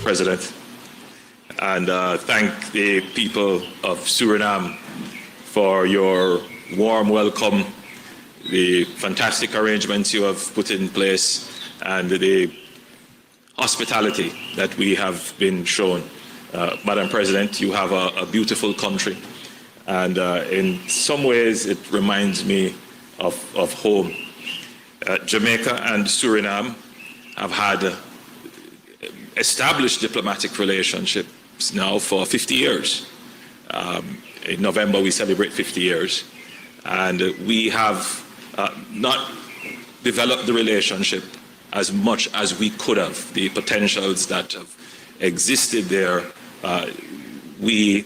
President, and thank the people of Suriname for your warm welcome, the fantastic arrangements you have put in place, and the hospitality that we have been shown. Madam President, you have a beautiful country, and in some ways it reminds me of home. Jamaica and Suriname have had established diplomatic relationships now for 50 years. In November we celebrate 50 years, and we have not developed the relationship as much as we could have. The potentials that have existed there, we,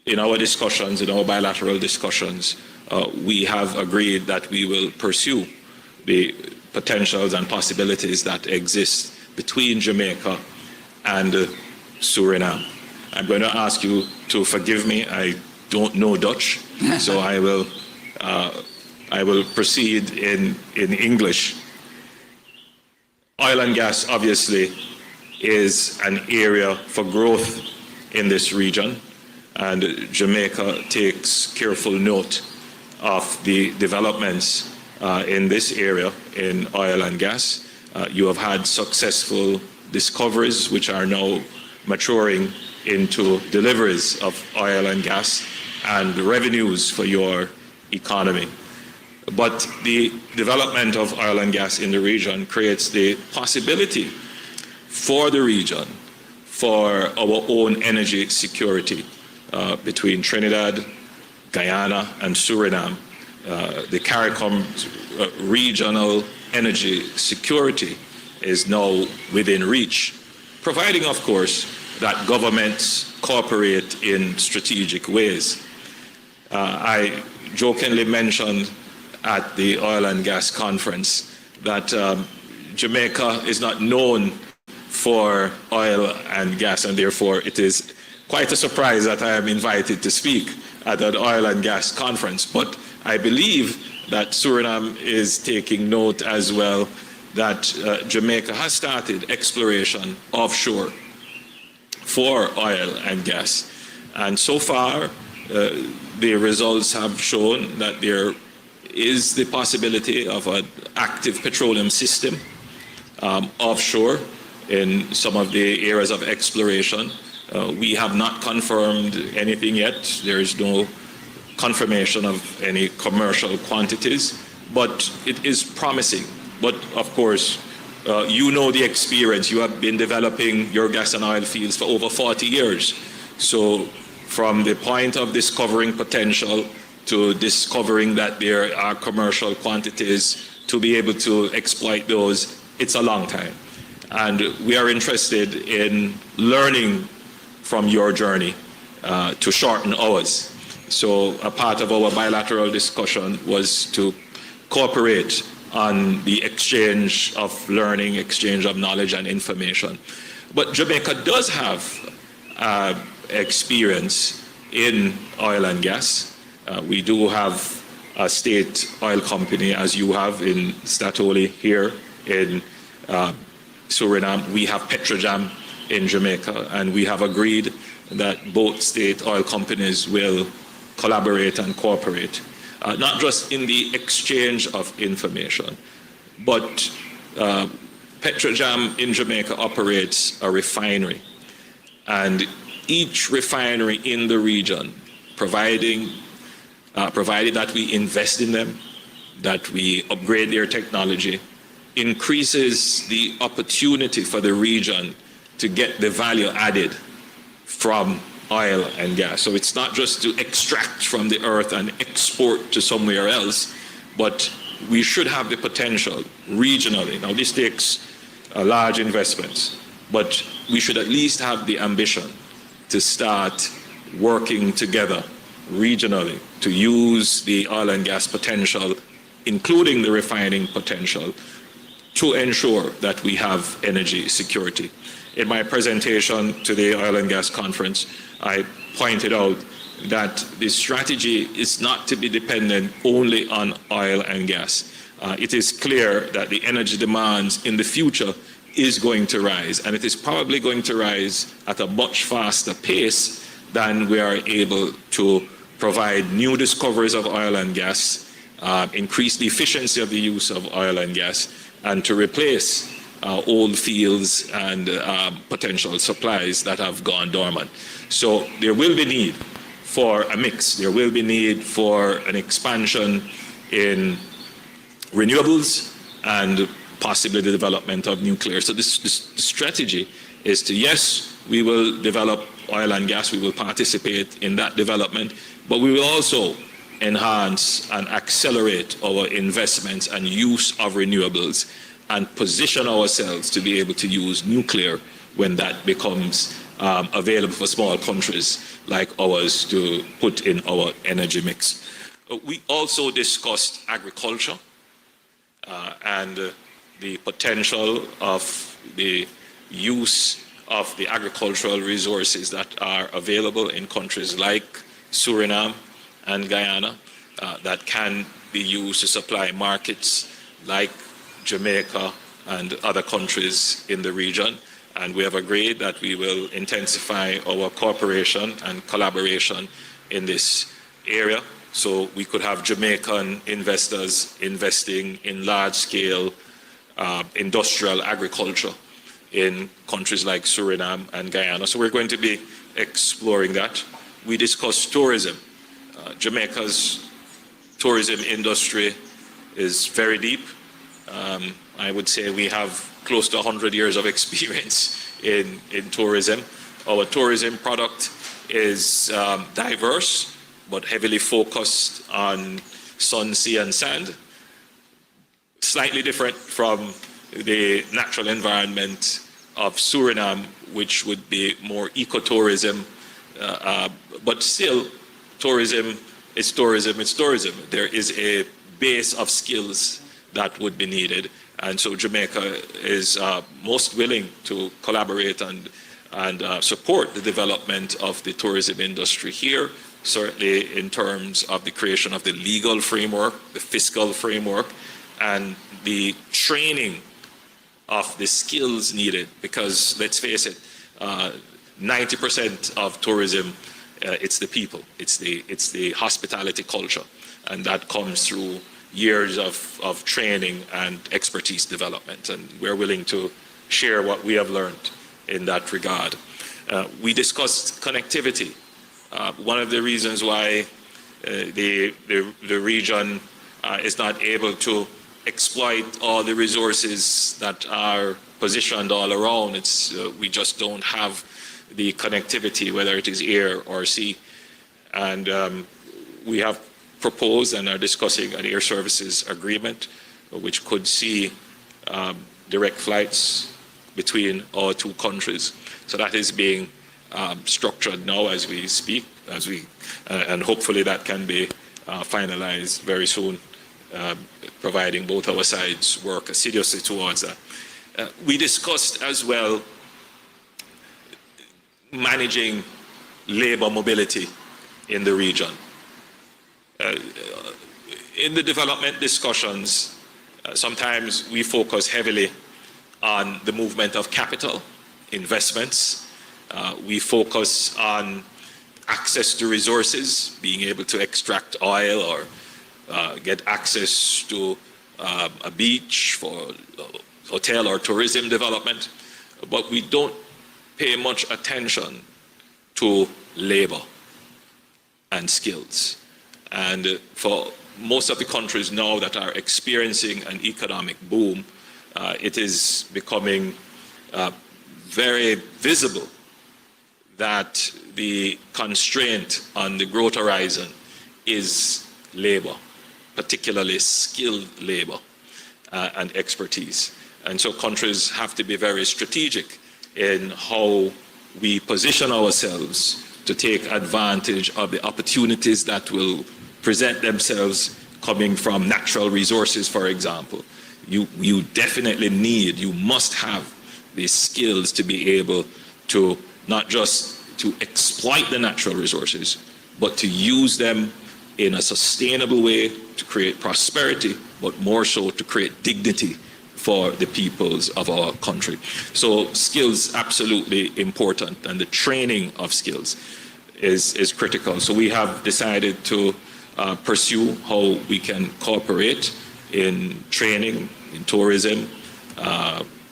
in our discussions, in our bilateral discussions, we have agreed that we will pursue the potentials and possibilities that exist between Jamaica and Suriname. I'm going to ask you to forgive me. I don't know Dutch, so I will proceed in English. Oil and gas, obviously, is an area for growth in this region, and Jamaica takes careful note of the developments in this area in oil and gas. You have had successful discoveries which are now maturing into deliveries of oil and gas and revenues for your economy. But the development of oil and gas in the region creates the possibility for the region for our own energy security between Trinidad, Guyana, and Suriname. The CARICOM regional energy security is now within reach, providing, of course, that governments cooperate in strategic ways. I jokingly mentioned at the oil and gas conference that Jamaica is not known for oil and gas, and therefore it is quite a surprise that I am invited to speak at an oil and gas conference. But I believe that Suriname is taking note as well that Jamaica has started exploration offshore for oil and gas. And so far, the results have shown that there is the possibility of an active petroleum system offshore in some of the areas of exploration. We have not confirmed anything yet. There is no confirmation of any commercial quantities, but it is promising. But of course, you know the experience. You have been developing your gas and oil fields for over 40 years. So from the point of discovering potential to discovering that there are commercial quantities to be able to exploit those, it's a long time. And we are interested in learning from your journey to shorten ours. So a part of our bilateral discussion was to cooperate on the exchange of learning, exchange of knowledge and information. But Jamaica does have experience in oil and gas. We do have a state oil company, as you have in Statoli here in Suriname. We have Petrojam in Jamaica, and we have agreed that both state oil companies will collaborate and cooperate, not just in the exchange of information, but Petrojam in Jamaica operates a refinery, and each refinery in the region, provided that we invest in them, that we upgrade their technology, increases the opportunity for the region to get the value added from oil and gas. So it's not just to extract from the earth and export to somewhere else, but we should have the potential regionally. Now this takes a large investments, but we should at least have the ambition to start working together regionally to use the oil and gas potential, including the refining potential, to ensure that we have energy security. In my presentation to the Oil and Gas Conference, I pointed out that the strategy is not to be dependent only on oil and gas. It is clear that the energy demands in the future is going to rise, and it is probably going to rise at a much faster pace than we are able to provide new discoveries of oil and gas, increase the efficiency of the use of oil and gas, and to replace old fields and potential supplies that have gone dormant. So there will be need for a mix. There will be need for an expansion in renewables and possibly the development of nuclear. So this strategy is to, yes, we will develop oil and gas, we will participate in that development, but we will also enhance and accelerate our investments and use of renewables and position ourselves to be able to use nuclear when that becomes available for small countries like ours to put in our energy mix. We also discussed agriculture and the potential of the use of the agricultural resources that are available in countries like Suriname and Guyana that can be used to supply markets like Jamaica and other countries in the region. And we have agreed that we will intensify our cooperation and collaboration in this area. So we could have Jamaican investors investing in large-scale industrial agriculture in countries like Suriname and Guyana. So we're going to be exploring that. We discussed tourism. Jamaica's tourism industry is very deep. I would say we have close to 100 years of experience in tourism. Our tourism product is diverse, but heavily focused on sun, sea, and sand. Slightly different from the natural environment of Suriname, which would be more ecotourism, but still tourism is tourism, it's tourism. There is a base of skills that would be needed. And so Jamaica is most willing to collaborate and support the development of the tourism industry here, certainly in terms of the creation of the legal framework, the fiscal framework, and the training of the skills needed. Because let's face it, 90% of tourism, it's the people, it's the hospitality culture, and that comes through years of training and expertise development, and we're willing to share what we have learned in that regard. We discussed connectivity. One of the reasons why the region is not able to exploit all the resources that are positioned all around, we just don't have the connectivity, whether it is air or sea. And we have proposed and are discussing an air services agreement, which could see direct flights between our two countries. So that is being structured now as we speak, and hopefully that can be finalized very soon, providing both our sides work assiduously towards that. We discussed as well managing labor mobility in the region. In the development discussions, sometimes we focus heavily on the movement of capital, investments. We focus on access to resources, being able to extract oil or get access to a beach for hotel or tourism development, but we don't pay much attention to labor and skills. And for most of the countries now that are experiencing an economic boom, it is becoming very visible that the constraint on the growth horizon is labor, particularly skilled labor and expertise. And so countries have to be very strategic in how we position ourselves to take advantage of the opportunities that will present themselves coming from natural resources, for example. You definitely you must have the skills to be able to not just to exploit the natural resources, but to use them in a sustainable way to create prosperity, but more so to create dignity for the peoples of our country. So skills absolutely important, and the training of skills is critical. So we have decided to pursue how we can cooperate in training, in tourism,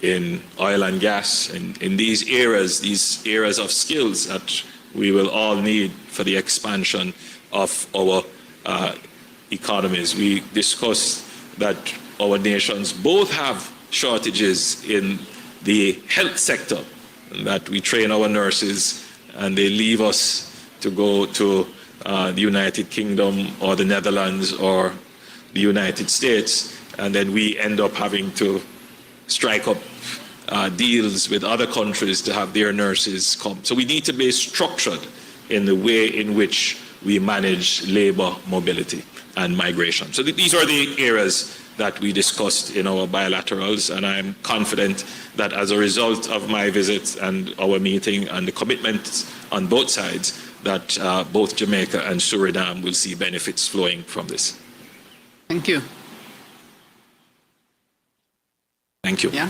in oil and gas, in these areas of skills that we will all need for the expansion of our economies. We discussed that our nations both have shortages in the health sector, and that we train our nurses and they leave us to go to the United Kingdom or the Netherlands or the United States, and then we end up having to strike up deals with other countries to have their nurses come. So we need to be structured in the way in which we manage labor mobility and migration. So these are the areas that we discussed in our bilaterals, and I'm confident that as a result of my visit and our meeting and the commitments on both sides, that both Jamaica and Suriname will see benefits flowing from this. Thank you. Thank you. Yeah.